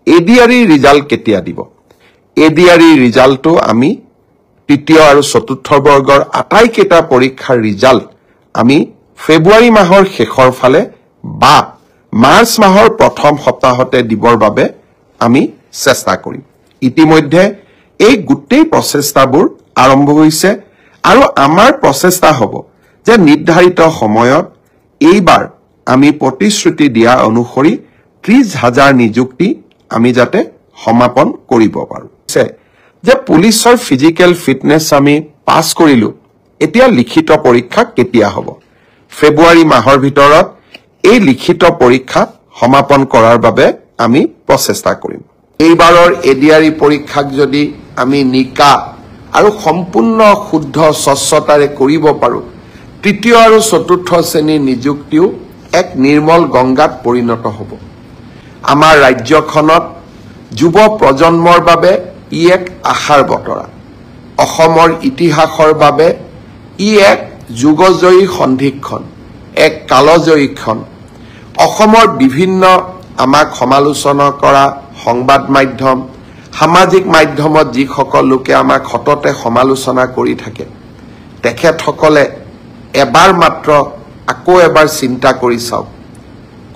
ADRE result কেতিয়া দিব ADRE ৰিজাল্টটো আমি তৃতীয় আৰু চতুৰ্থ বৰ্গৰ আটাইকেইটা পৰীক্ষাৰ ৰিজাল্ট আমি ফেব্ৰুৱাৰী মাহৰ শেষৰ ফালে বা মাৰ্চ মাহৰ প্ৰথম সপ্তাহতে দিবৰ বাবে আমি চেষ্টা কৰিম ইতিমধ্যে এই গোটেই প্ৰচেষ্টাবোৰ আৰম্ভ হৈছে আৰু আমাৰ প্ৰচেষ্টা হ'ব যে নিৰ্ধাৰিত সময়ত এইবাৰ আমি প্ৰতিশ্ৰুতি দিয়া অনুসৰি 30,000 নিযুক্তি আমি যাতে সমাপন কৰিব পাৰো যে পুলিচৰ ফিজিক্যাল ফিটনেস আমি পাস কৰিলো এতিয়া লিখিত পৰীক্ষা কেতিয়া হ'ব ফেব্ৰুৱাৰী মাহৰ ভিতৰত এই লিখিত পৰীক্ষা সমাপন কৰাৰ বাবে আমি প্ৰচেষ্টা কৰিম এইবাৰৰ এডিআৰই পৰীক্ষাক যদি আমি নিকা আৰু সম্পূৰ্ণ শুদ্ধ স্বচ্ছতাৰে কৰিব পাৰো তৃতীয় আৰু চতুৰ্থ শ্ৰেণীৰ নিযুক্তিও এক নিৰ্মল গংগাত পৰিণত হ'ব আমাৰ ৰাজ্যখনত যুৱ প্ৰজন্মৰ বাবে ই এক আশাৰ বতৰা অসমৰ ইতিহাসৰ বাবে ই এক যুগজয়ী সন্ধিক্ষণ এক কালজয়ী ক্ষণ অসমৰ বিভিন্ন আমাক সমালোচনা কৰা সংবাদ মাধ্যম সামাজিক মাধ্যমত যিসকল লোকে আমাক হততে সমালোচনা কৰি থাকে তেখেতসকলে এবাৰ মাত্ৰ আকৌ এবাৰ চিন্তা কৰি চাওক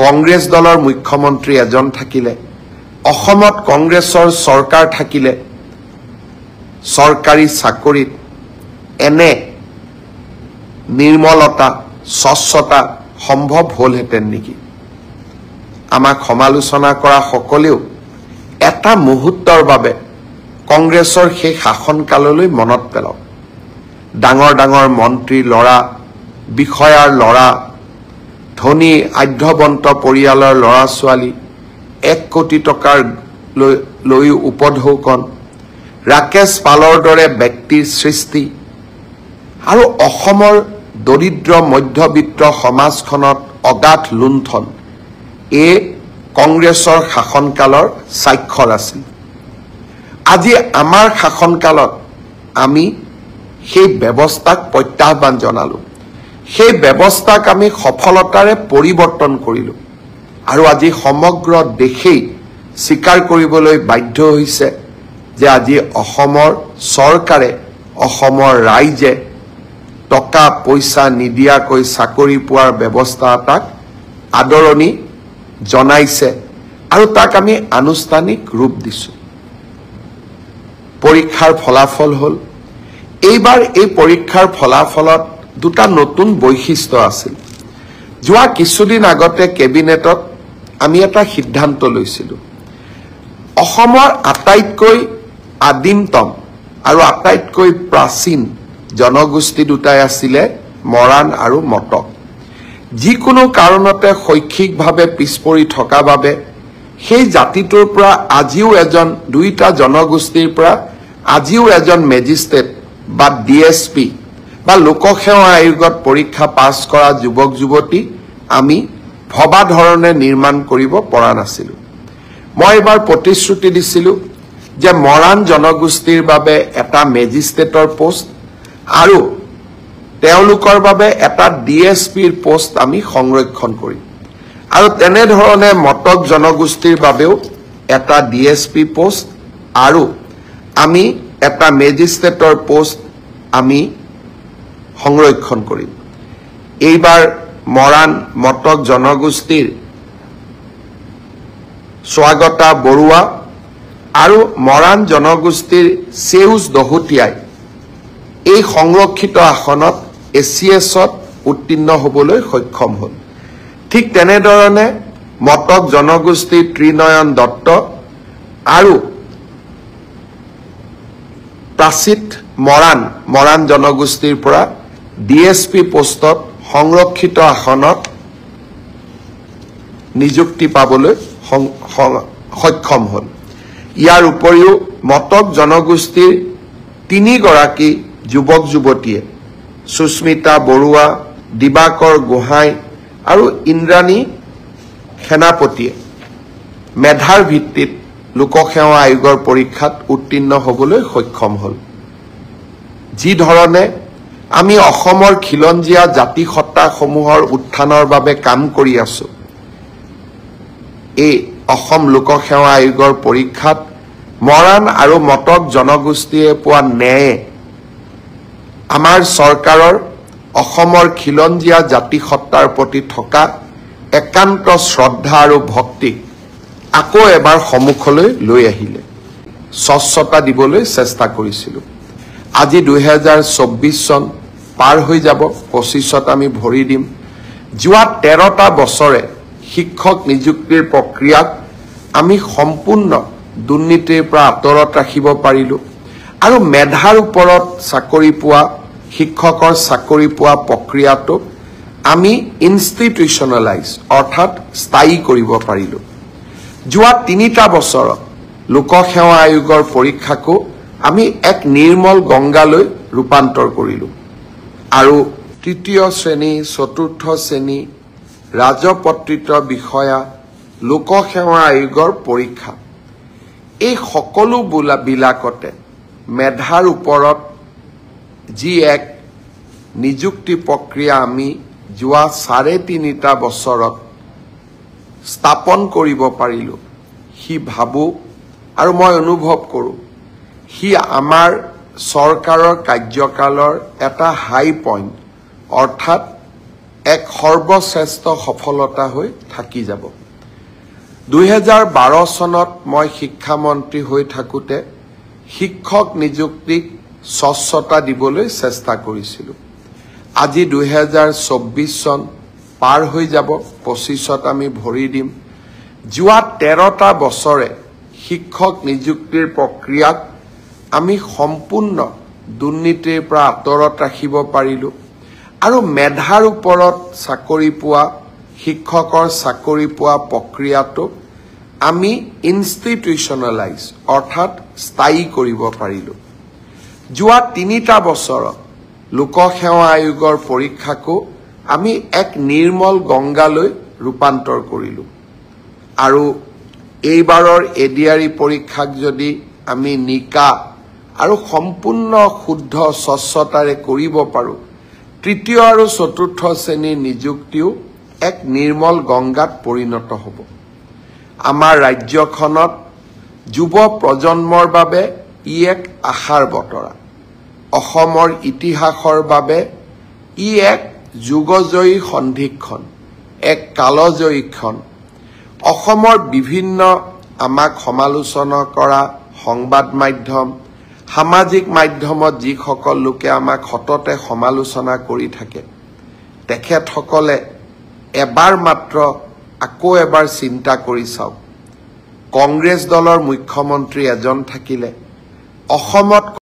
কংগ্ৰেছ দলৰ মুখ্যমন্ত্ৰী এজন থাকিলে অসমত কংগ্ৰেছৰ চৰকাৰ থাকিলে চৰকাৰী চাকৰিত এনে নিৰ্মলতা স্বচ্ছতা সম্ভৱ হ'লহেঁতেন নেকি আমাক সমালোচনা কৰা সকলেও এটা মুহূৰ্তৰ বাবে কংগ্ৰেছৰ সেই শাসনকাললৈ মনত পেলাওক ডাঙৰ ডাঙৰ মন্ত্ৰীৰ ল'ৰা বিষয়াৰ ল'ৰা ধনী আধ্যবন্ত পৰিয়ালৰ ল'ৰা ছোৱালী 1 কোটি টকাৰ লৈ উপঢৌকন ৰাকেশ পালৰ দৰে ব্যক্তিৰ সৃষ্টি আৰু অসমৰ দৰিদ্ৰ মধ্যবিত্ত সমাজখনত অগাধ লুণ্ঠন এই কংগ্ৰেছৰ শাসনকালৰ স্বাক্ষৰ আছিল আজি আমাৰ শাসনকালত আমি সেই ব্যৱস্থাক প্ৰত্যাহ্বান জনালো সেই ব্যৱস্থাক আমি সফলতাৰে পৰিৱৰ্তন কৰিলো আৰু আজি সমগ্ৰ দেশেই স্বীকাৰ কৰিবলৈ বাধ্য হৈছে যে আজি অসমৰ চৰকাৰে অসমৰ ৰাইজে টকা পইচা নিদিয়াকৈ চাকৰি পোৱাৰ ব্যৱস্থা এটাক আদৰণি জনাইছে আৰু তাক আমি আনুষ্ঠানিক ৰূপ দিছো পৰীক্ষাৰ ফলাফল হল এইবাৰ এই পৰীক্ষাৰ ফলাফলত দুটা নতুন বৈশিষ্ট্য আছিল যোৱা কিছুদিন আগতে কেবিনেটত আমি এটা সিদ্ধান্ত লৈছিলো অসমৰ আটাইতকৈ আদিমতম আৰু আটাইতকৈ প্ৰাচীন জনগোষ্ঠী দুটাই আছিলে মৰাণ আৰু মটক যিকোনো কাৰণতে শৈক্ষিকভাৱে পিছপৰি থকা বাবে সেই জাতিটোৰ পৰা আজিও এজন দুইটা জনগোষ্ঠীৰ পৰা আজিও এজন মেজিষ্ট্ৰেট বা ডিএসপি বা লোকসেৱা আয়োগত পৰীক্ষা পাছ কৰা যুৱক যুৱতী আমি ভবা ধৰণে নিৰ্মাণ কৰিব পৰা নাছিলো মই এবাৰ প্ৰতিশ্ৰুতি দিছিলো যে মৰাণ জনগোষ্ঠীৰ বাবে এটা মেজিষ্ট্ৰেটৰ পোষ্ট আৰু তেওঁলোকৰ বাবে এটা ডিএসপিৰ পোষ্ট আমি সংৰক্ষণ কৰিম আৰু তেনে ধৰণে মটক জনগোষ্ঠীৰ বাবেও এটা ডিএসপি পোষ্ট আৰু আমি এটা মেজিষ্ট্ৰেটৰ পোষ্ট আমি সংৰক্ষণ কৰিম এইবাৰ মৰাণ মটক জনগোষ্ঠীৰ স্বাগতা বৰুৱা আৰু মৰাণ জনগোষ্ঠীৰ সেউজ দহতিয়াই এই সংৰক্ষিত আসনত এছিএছত উত্তীৰ্ণ হ'বলৈ সক্ষম হ'ল ঠিক তেনেধৰণে মটক জনগোষ্ঠীৰ ত্ৰিনয়ন দত্ত আৰু প্ৰাচিত মৰাণ জনগোষ্ঠীৰ পৰা ডিএসপি পোষ্টত সংৰক্ষিত আসনত নিযুক্তি পাবলৈ সক্ষম হ'ল ইয়াৰ উপৰিও মটক জনগোষ্ঠীৰ 3 গৰাকী যুৱক যুৱতীয়ে সুস্মিতা বৰুৱা দিবাকৰ গোহাঁই আৰু ইন্দ্ৰাণী সেনাপতিয়ে মেধাৰ ভিত্তিত লোকসেৱা আয়োগৰ পৰীক্ষাত উত্তীৰ্ণ হ'বলৈ সক্ষম হ'ল যি ধৰণে আমি অসমৰ খিলঞ্জীয়া জাতি সত্তাসমূহৰ উত্থানৰ বাবে কাম কৰি আছো এই অসম লোকসেৱা আয়োগৰ পৰীক্ষাত মৰাণ আৰু মটক জনগোষ্ঠীয়ে পোৱা ন্যায়ে আমাৰ চৰকাৰৰ অসমৰ খিলঞ্জীয়া জাতিসত্তাৰ প্ৰতি থকা একান্ত শ্ৰদ্ধা আৰু ভক্তিক আকৌ এবাৰ সন্মুখলৈ লৈ আহিলে স্বচ্ছতা দিবলৈ চেষ্টা কৰিছিলোঁ। আজি 2024 চন পাৰ হৈ যাব, 25ত আমি ভৰি দিম। যোৱা 13টা বছৰে শিক্ষক নিযুক্তিৰ প্ৰক্ৰিয়াক আমি সম্পূৰ্ণ দুৰ্নীতিৰ পৰা আঁতৰত ৰাখিব পাৰিলোঁ আৰু মেধাৰ ওপৰত চাকৰি পোৱা শিক্ষকৰ চাকৰি পোৱা প্ৰক্ৰিয়াটোক আমি ইনষ্টিটিউচনেলাইজ অৰ্থাৎ স্থায়ী কৰিব পাৰিলোঁ। যোৱা 3টা বছৰত লোকসেৱা আয়োগৰ পৰীক্ষাকো আমি এক নিৰ্মল গংগালৈ ৰূপান্তৰ কৰিলোঁ আৰু তৃতীয় শ্ৰেণী, চতুৰ্থ শ্ৰেণী, ৰাজপত্ৰিত বিষয়া, লোকসেৱা আয়োগৰ পৰীক্ষা এই সকলো বিলাকতে মেধাৰ ওপৰত যি এক নিযুক্তি প্ৰক্ৰিয়া আমি যোৱা 3.5টা বছৰত স্থাপন কৰিব পাৰিলোঁ, সি ভাবোঁ আৰু মই অনুভৱ কৰোঁ সি আমাৰ চৰকাৰৰ কাৰ্যকালৰ এটা হাই পইণ্ট অৰ্থাৎ এক সৰ্বশ্ৰেষ্ঠ সফলতা হৈ থাকি যাব। 2012 চনত মই শিক্ষামন্ত্ৰী হৈ থাকোঁতে শিক্ষক নিযুক্তিক স্বচ্ছতা দিবলৈ চেষ্টা কৰিছিলোঁ। আজি 2024 চন পাৰ হৈ যাব, 25ত আমি ভৰি দিম। যোৱা 13টা বছৰে শিক্ষক নিযুক্তিৰ প্ৰক্ৰিয়াক আমি সম্পূৰ্ণ দুৰ্নীতিৰ পৰা আঁতৰত ৰাখিব পাৰিলোঁ আৰু মেধাৰ ওপৰত চাকৰি পোৱা শিক্ষকৰ চাকৰি পোৱা প্ৰক্ৰিয়াটোক আমি ইনষ্টিটিউচনেলাইজ অৰ্থাৎ স্থায়ী কৰিব পাৰিলোঁ। যোৱা 3টা বছৰত লোকসেৱা আয়োগৰ পৰীক্ষাকো আমি এক নিৰ্মল গংগালৈ ৰূপান্তৰ কৰিলোঁ আৰু এইবাৰৰ এডিআৰই পৰীক্ষাক যদি আমি নিকা আৰু সম্পূৰ্ণ শুদ্ধ স্বচ্ছতাৰে কৰিব পাৰোঁ, তৃতীয় আৰু চতুৰ্থ শ্ৰেণীৰ নিযুক্তিও এক নিৰ্মল গংগাত পৰিণত হ'ব। আমাৰ ৰাজ্যখনত যুৱ প্ৰজন্মৰ বাবে ই এক আশাৰ বতৰা। অসমৰ ইতিহাসৰ বাবে ই এক যুগজয়ী সন্ধিক্ষণ, এক কালজয়ী ক্ষণ। অসমৰ বিভিন্ন আমাক সমালোচনা কৰা সংবাদ মাধ্যম, সামাজিক মাধ্যমত যিসকল লোকে আমাক সততে সমালোচনা কৰি থাকে, তেখেতসকলে এবাৰ মাত্ৰ আকৌ এবাৰ চিন্তা কৰি চাওক, কংগ্ৰেছ দলৰ মুখ্যমন্ত্ৰী এজন থাকিলে অসমত